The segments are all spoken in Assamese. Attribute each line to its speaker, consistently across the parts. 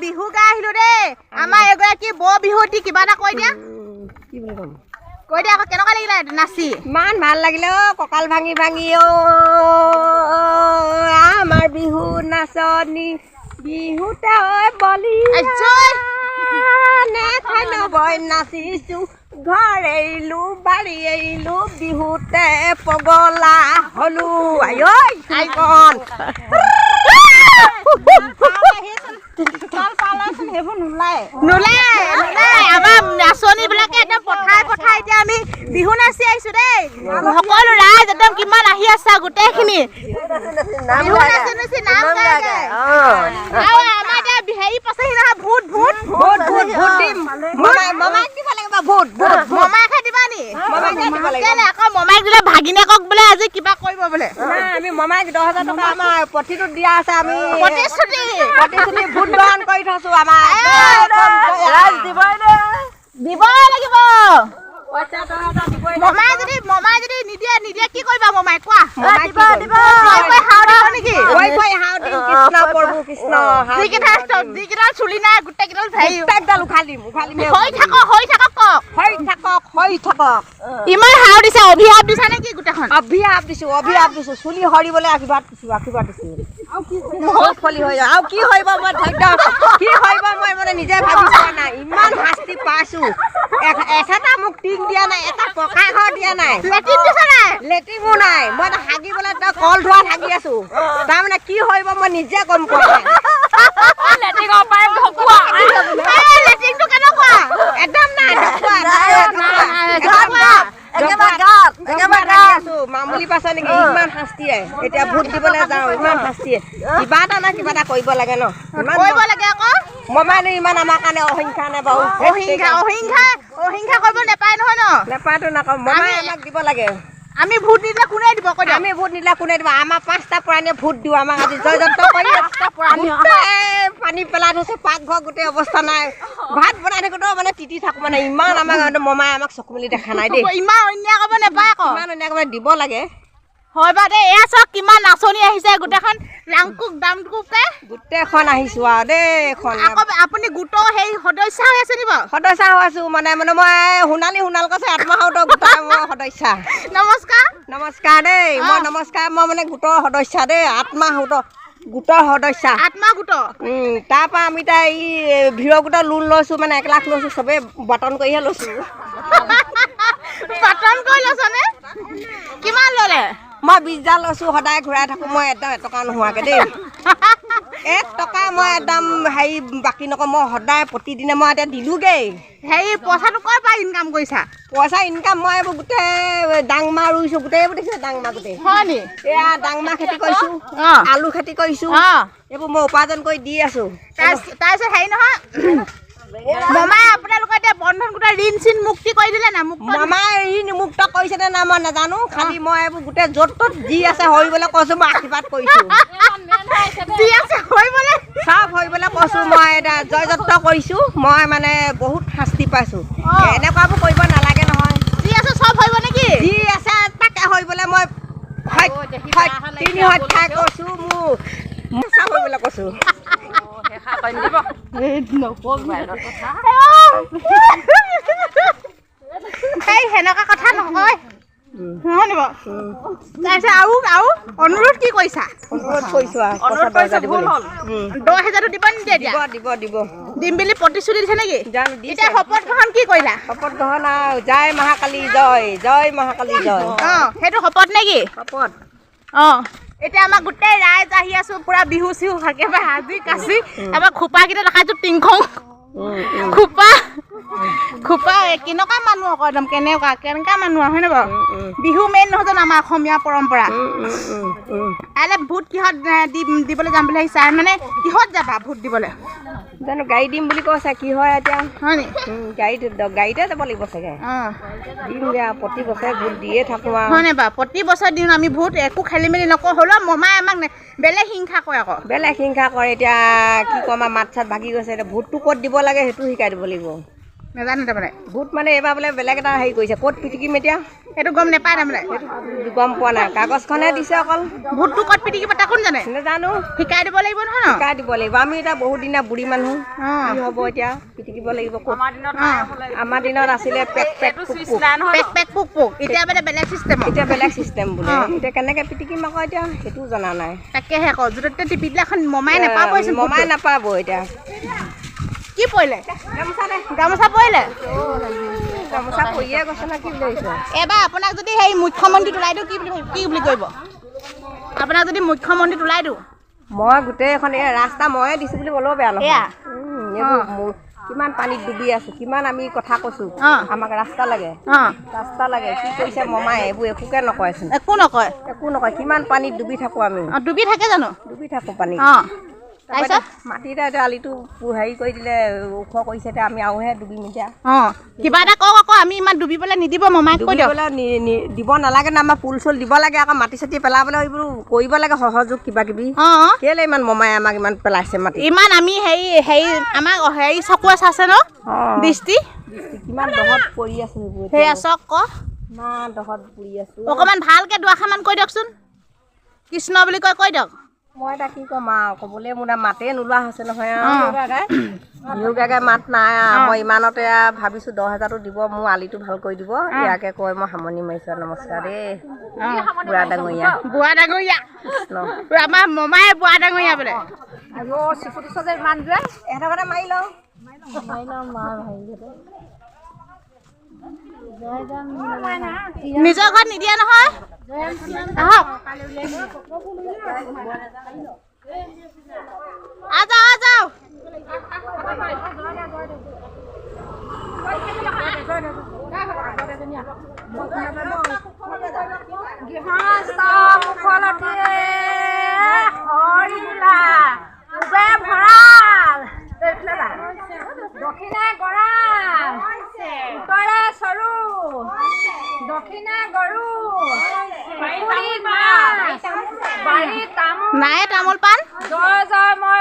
Speaker 1: বিহু গাই আহিলো দেই আমাৰ এগৰাকী বৰ বিহুতি কিবা এটা কৈ দিয়া
Speaker 2: কি বুলি ক'ম
Speaker 1: কৈ দিয়া আকৌ কেনেকুৱা লাগিলে নাচি
Speaker 2: ইমান ভাল লাগিলে কঁকাল ভাঙি ভাঙি আমাৰ বিহু নাচনি বিহুতে বলি বই নাচিছো ঘৰ এৰিলো বাৰী এৰিলো বিহুতে পগলা হলো আইকন
Speaker 1: আমাৰ নাচনী বিলাকে একদম পঠাই এতিয়া আমি বিহু নাচি আহিছো দেই সকলো ৰাইজ একদম কিমান আহি আছা গোটেইখিনি বিহু নাচি নাম গাই আৰু আমাৰ এতিয়া হেৰি পাছেহি নহয় ভূত দিম মমাইক দিব লাগিব ভূত মমাইক দিবা নি আকৌ মমাইক দিলে ভাগিনীয়েকক বোলে আজি কিবা কৰিব বোলে
Speaker 2: আমি মমাইক 10,000 টকা আমাৰ প্ৰতিটো দিয়া আছে আমি
Speaker 1: প্ৰতিশ্ৰুতি
Speaker 2: ভোট গ্ৰহণ কৰি থৈছো আমাৰ
Speaker 1: দিবই লাগিব মমাই যদি নিদিয়ে কি কৰিবা মমাই কোৱা নেকি যিকেইটা চুলি নাই গোটেইকেইডাল হৈ থাকক ইমান হাও দিছা অভিশাপ দিছা নেকি গোটেইখন
Speaker 2: অভিশাপ দিছো চুলি সৰিবলৈ আশীৰ্বাদ দিছো ফলি হৈ যায় আৰু কি হইব মই কি হইব মই মানে নিজে ভাবি পোৱা নাই ইমান শাস্তি পাইছো এটা মোক টিং দিয়া নাই এটা পকা ঘৰ দিয়া নাই লেট্ৰিনো নাই মই হাগিবলৈ কল ধোৱাত হাগি আছো তাৰমানে কি হইব মই নিজে গম পোৱা নাই লেট্ৰিনটো কেনেকুৱা একদম নাই মামুলি পাছে নেকি ইমান শাস্তিয়ে এতিয়া ভোট দিবলৈ যাওঁ ইমান শাস্তিয়ে কিবা এটা না কিবা এটা কৰিব লাগে ন
Speaker 1: কৰিব লাগে আকৌ
Speaker 2: মমাইনো ইমান আমাৰ কাৰণে অহিংসা নে বাৰু
Speaker 1: অহিংসা কৰিব নেপায় নহয় ন
Speaker 2: নেপায়তো নকওঁ মমাই আমাক দিব লাগে
Speaker 1: আমি ভোট নিদিলে কোনে দিব
Speaker 2: আমি ভোট নিদিলে কোনে দিব আমাৰ 5টা প্ৰাণীয়ে ভোট দিওঁ আমাক আজি জয়যন্ত্ৰ কৰি পানী পেলাই থৈছে পাকঘৰ গোটেই অৱস্থা নাই ভাত বনাই থাকোঁতে মানে তিতি থাকো মানে ইমান আমাক মমাই আমাক চকু মেলি দেখা নাই দেই
Speaker 1: ইমান অন্যায় কৰিব নেপায় আকৌ
Speaker 2: ইমান অন্যায় কৰিব দিব লাগে
Speaker 1: হয় বা দেই এয়া চাওক কিমান নাচনি আহিছে গোটেইখন লাংকুক দামকুকে
Speaker 2: গোটেইখন আহিছো আৰু দেই এখন
Speaker 1: আপুনি গোটৰ সেই সদস্য হৈ আছে নি বাৰু
Speaker 2: সদস্য হৈ আছো মানে মই সোণাল কৈছে আত্মসহায়ক গোটৰ মই সদস্য নমস্কাৰ দেই মই মানে গোটৰ সদস্য দেই আত্মসহায়ক গোটৰ সদস্য তাৰ পৰা আমি এতিয়া এই ভিৰ গোটৰ লোন লৈছো মানে 1 লাখ লৈছো চবে বাটন কৰিহে লৈছো
Speaker 1: কিমান ললে
Speaker 2: মই 20,000 লৈছো সদায় ঘূৰাই থাকো মই একদম এটকা নোহোৱাকে দেই 1 টকা মই একদম হেৰি বাকী নকওঁ মই সদায় প্ৰতিদিনে মই এতিয়া দিলোগে
Speaker 1: হেৰি পইচাটো ক'ৰ পৰা ইনকাম কৰিছা
Speaker 2: পইচা ইনকাম মই এইবোৰ গোটেই ডাংমা ৰুইছো গোটেইবোৰ দেখিছে ডাংমা গোটেই
Speaker 1: হয় নি
Speaker 2: এয়া ডাংমা খেতি কৰিছো আলু খেতি কৰিছো এইবোৰ মই উপাৰ্জন কৰি দি আছো
Speaker 1: তাৰপিছত হেৰি নহয় মমাই আপোনালোকৰ এতিয়া বন্ধন গোটেই ঋণ চিন মুক্তি কৰি দিলে না
Speaker 2: মমাই ঋণ মুক্ত কৰিছে নে না মই নাজানো খালি মই এইবোৰ গোটেই য'ত ত'ত যি আছে হৰিবলৈ কৈছো মই আশীৰ্বাদ কৰিছো চব হৰিবলৈ কৈছো মই এতিয়া জয়যন্ত্ৰ কৰিছো মই মানে বহুত শাস্তি পাইছো এনেকুৱাবোৰ কৰিব নালাগে নহয়
Speaker 1: যি আছে চব হৰিব নেকি
Speaker 2: যি আছে তাকে হৰিবলৈ মই 3 হত্যা কৈছো মোৰ চব হৰিবলৈ কৈছো
Speaker 1: সেনেকুৱা কথা নহয় অনুৰোধ কি কৰিছা
Speaker 2: অনুৰোধ কৰিছো
Speaker 1: 10,000 দিব নিদিয়ে দিম বুলি প্ৰতিশ্ৰুতি দিছে নেকি এতিয়া শপত গ্ৰহণ কি কৰিলা
Speaker 2: শপত গ্ৰহণ জয় মহাকালী জয় মহাকালী জয়
Speaker 1: সেইটো শপত নেকি
Speaker 2: শপত
Speaker 1: এতিয়া আমাৰ গোটেই ৰাইজ আহি আছো পুৰা বিহু চিহু একেবাৰে হাজি কাচি আমাৰ খোপাকেইটা দেখাইছো টিংখং খোপা কেনেকুৱা মানুহ আকৌ একদম কেনেকুৱা মানুহ হয় নে বাৰু বিহু মেইন নহয় জানো আমাৰ অসমীয়া পৰম্পৰা ভোট কিহত দিবলৈ যাম বুলি আহিছা মানে কিহত যাবা ভোট দিবলৈ
Speaker 2: জানো গাড়ী দিম বুলি কৈছে কি হয় এতিয়া
Speaker 1: হয় নি
Speaker 2: গাড়ীতে যাব লাগিব চাগে দিম প্ৰতি বছৰে ভোট দিয়ে থাকো
Speaker 1: হয় নে বাৰু প্ৰতি বছৰ দিওঁ আমি ভোট একো খেলি মেলি নকওঁ হ'লেও মমাই আমাক বেলেগ হিংসা কৰে আকৌ
Speaker 2: বেলেগ হিংসা কৰে এতিয়া কি কম মাত চাত ভাগি গৈছে এতিয়া ভোটটো ক'ত দিব লাগে সেইটো শিকাই দিব লাগিব
Speaker 1: নাজানো তাৰমানে
Speaker 2: ভূত মানে এইবাৰ বোলে বেলেগ এটা হেৰি কৰিছে ক'ত পিটিকিম এতিয়া
Speaker 1: সেইটো গম নাপায় তাৰমানে
Speaker 2: গম পোৱা নাই কাগজখনহে দিছে অকল
Speaker 1: ভূতটো ক'ত পিটিকিব তাকো জানে
Speaker 2: নাজানো
Speaker 1: শিকাই দিব লাগিব নহয়
Speaker 2: শিকাই দিব লাগিব আমি এতিয়া বহুত দিনা বুঢ়ী মানুহ কি হ'ব এতিয়া পিটিকিব লাগিব আমাৰ দিনত আছিলে পেক পেক পুক পুক
Speaker 1: এতিয়া মানে বেলেগ চিষ্টেম
Speaker 2: এতিয়া বেলেগ চিষ্টেম বোলে এতিয়া কেনেকৈ পিটিকিম আকৌ এতিয়া সেইটোও জনা নাই
Speaker 1: তাকেহে আকৌ য'তে টিপি দিলে এখন মমাই নাপাবচোন
Speaker 2: মমাই নাপাব এতিয়া
Speaker 1: কি পৰিলে গামোচা পৰিলে
Speaker 2: গামোচা পৰিয়ে গৈছে না কি বুলি ভাবিছে
Speaker 1: এবাৰ আপোনাক যদি সেই মুখ্যমন্ত্ৰীত ওলাই দিওঁ কি বুলি কৰিব আপোনাক যদি মুখ্যমন্ত্ৰীত ওলাই দিওঁ
Speaker 2: মই গোটেই এখন এই ৰাস্তা ময়ে দিছোঁ বুলি ক'লেও বেয়া নহয় কিমান পানীত ডুবি আছোঁ কিমান আমি কথা কৈছোঁ আমাক ৰাস্তা লাগে কি কৰিছে মমাই এইবোৰ একোকে নকয়চোন
Speaker 1: একো নকয়
Speaker 2: কিমান পানীত ডুবি থাকোঁ আমি
Speaker 1: ডুবি থাকে জানো
Speaker 2: ডুবি থাকোঁ পানী
Speaker 1: তাৰপিছত
Speaker 2: মাটিতে এতিয়া আলিটো হেৰি কৰি দিলে ওখ কৰিছে এতিয়া আমি আৰুহে ডুবিম এতিয়া
Speaker 1: কিবা এটা কওক আকৌ আমি ইমান ডুবিবলৈ নিদিব মমাইক কৈ দিয়ক
Speaker 2: দিব নালাগে না আমাৰ পুল চুল দিব লাগে আকৌ মাটি চাটি পেলাবলৈ এইবোৰ কৰিব লাগে সহযোগ কিবা কিবি কেলে ইমান মমাই আমাক ইমান পেলাইছে মাটি
Speaker 1: ইমান আমি হেৰি আমাক হেৰি চকু আছে ন দৃষ্টি
Speaker 2: কিমান দহত পৰি আছো
Speaker 1: সেয়া চক ক
Speaker 2: ইমান দহত পৰি আছো
Speaker 1: অকণমান ভালকৈ দুআষাৰমান কৈ দিয়কচোন কৃষ্ণ বুলি কৈ দিয়ক
Speaker 2: মই এটা কি ক'ম আৰু ক'বলৈ মোৰ মাতে নোলোৱা হৈছে নহয় নিয়োগাকে মাত নাই মই ইমানতে ভাবিছোঁ 10,000টো দিব মোৰ আলিটো ভাল কৰি দিব ইয়াকে কৈ মই সামৰণি মাৰিছোঁ নমস্কাৰ দেই বুঢ়া ডাঙৰীয়া
Speaker 1: আমাৰ মমাই বুঢ়া ডাঙৰীয়া বোলে
Speaker 2: ইমান যে এটা মাৰি লওঁ
Speaker 1: নিজৰ ঘৰত নিদিয়ে নহয় আহক আজাও
Speaker 3: দক্ষিণা গৰাল উত্তৰে চৰু দক্ষিণা গৰু
Speaker 1: নাই তামোল পাণ
Speaker 3: জয় জয় মই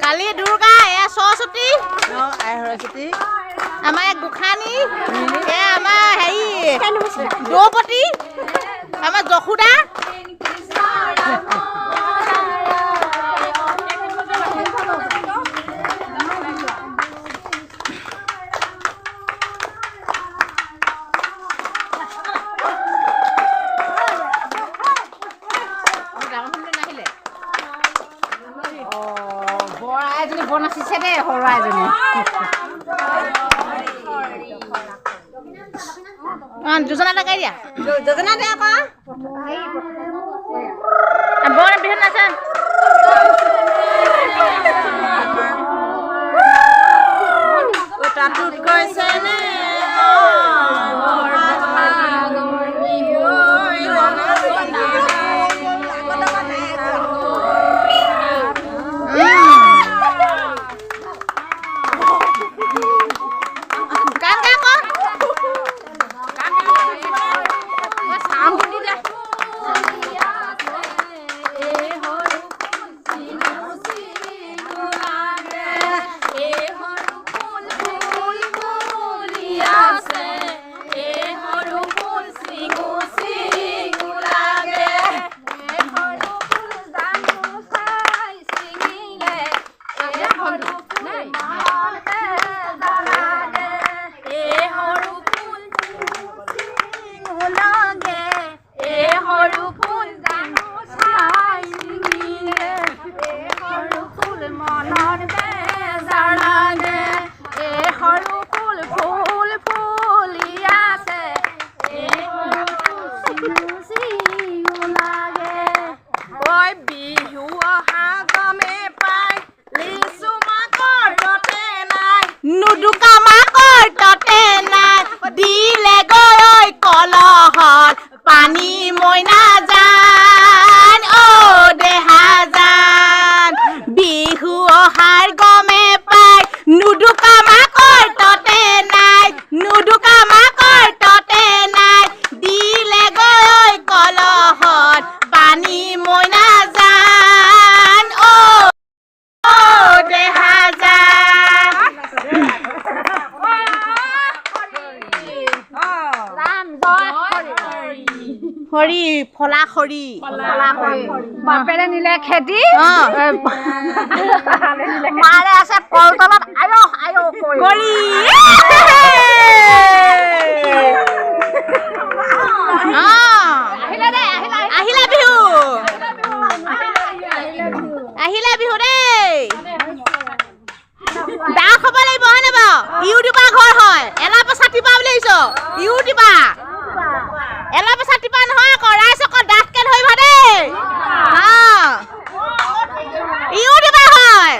Speaker 1: কালি দুৰ্গা এয়া সৰস্বতী আমাৰ গোসানী এয়া আমাৰ হেৰি দ্ৰৌপদী আমাৰ যশোদা
Speaker 3: বনাইছে দেই সৰু এজনী
Speaker 1: যোজনা লগাই দিয়া
Speaker 2: যোজনা দে আকৌ
Speaker 1: বৰ বিহু নাচা
Speaker 2: তাতোত কৈছে নে ঐ বিহু অহা গমে পাই লিচু মাকৰ ততে নাই
Speaker 1: নুদুকা মাকৰ ততে নাই দিলে গৈ কলহত পানী মইনা জান অ দেহা জান বিহু অহাৰ গমে পাই নুদুকা মাকৰ ততে নাই নুদুকা মাকৰ ততে নাই দিলে গৈ কলহত পানী মইনা জান অ দেহা জান হৰি ফলা খৰি
Speaker 3: বাপেৰে নিলে খেদি
Speaker 1: মাৰে আছে কলতলত আয়ো আয়ো কৰি আহিলে বিহু আহিলে বিহু দেই দা খাব লাগিব হয় নে বাৰু ইউটিউবাৰ ঘৰ হয় এলা পইচা টিপা বুলি আহিছ ইউটিউবাৰ এলা পইচা টিপা নহয় আকৌ ৰাইজ আকৌ ডাঠকে ধৰিব দেই ইউটিউবাৰ হয়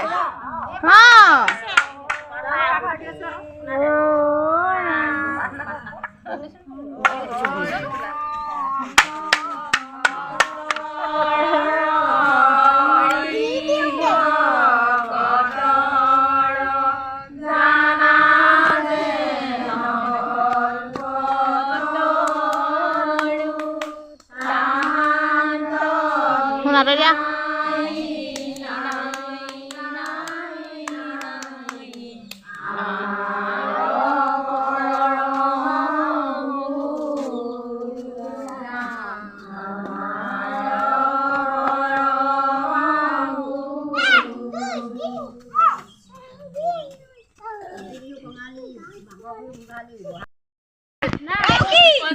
Speaker 1: শুনা তই দিয়া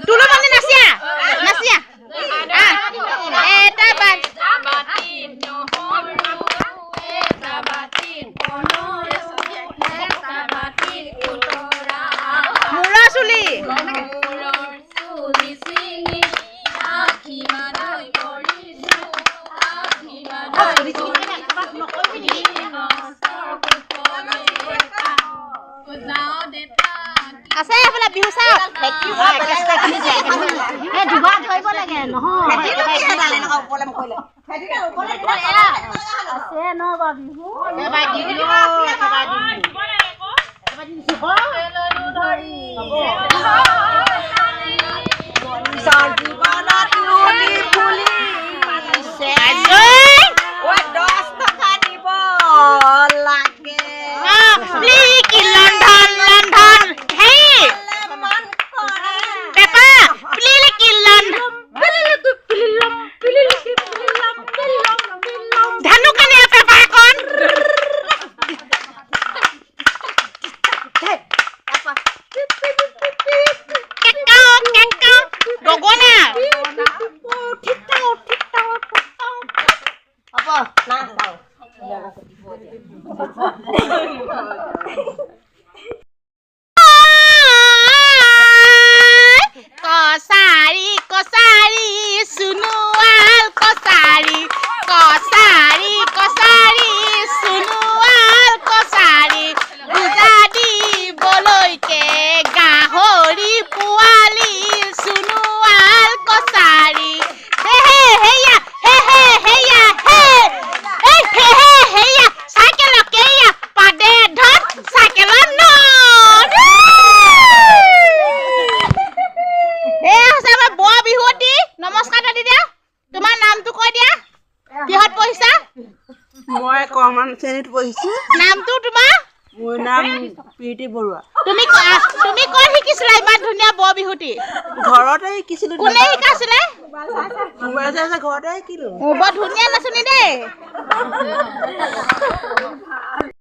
Speaker 1: তুলো মানে নাচিয়া নাচিয়া এটা বাটি মূৰৰ চুলি আছে এইফালে বিহু চাওক দুবাৰ ধৰিব লাগে নহয় আছে ন বাৰু বিহু কছাৰী কছাৰী সুনুৱাল কছাৰী কছাৰী কছাৰী সুনুৱাল কছাৰী পূজা দিবলৈকে গাহৰি পোৱালি সুনুৱাল কছাৰী হে হে হেয়া হে হে হেয়া হে হেয়া চাইকেলকে পাদে ধত চাইকেলৰ নট বৰ বিহুৱতী নমস্কাৰ দাদি দিয়া তোমাৰ নামটো কৈ দিয়া কিহত পঢ়িছা
Speaker 2: মই কমান শ্ৰেণীত পঢ়িছো
Speaker 1: নামটো তোমাৰ
Speaker 2: মোৰ নাম প্ৰীতি বৰুৱা
Speaker 1: তুমি ক'ত শিকিছিলা ইমান ধুনীয়া বৰ বিহুৱতী
Speaker 2: ঘৰতে শিকিছিলো
Speaker 1: কোনে শিকাইছিলে
Speaker 2: মোবাইল চাই ঘৰতে শিকিলো
Speaker 1: বৰ ধুনীয়া নাচনি দেই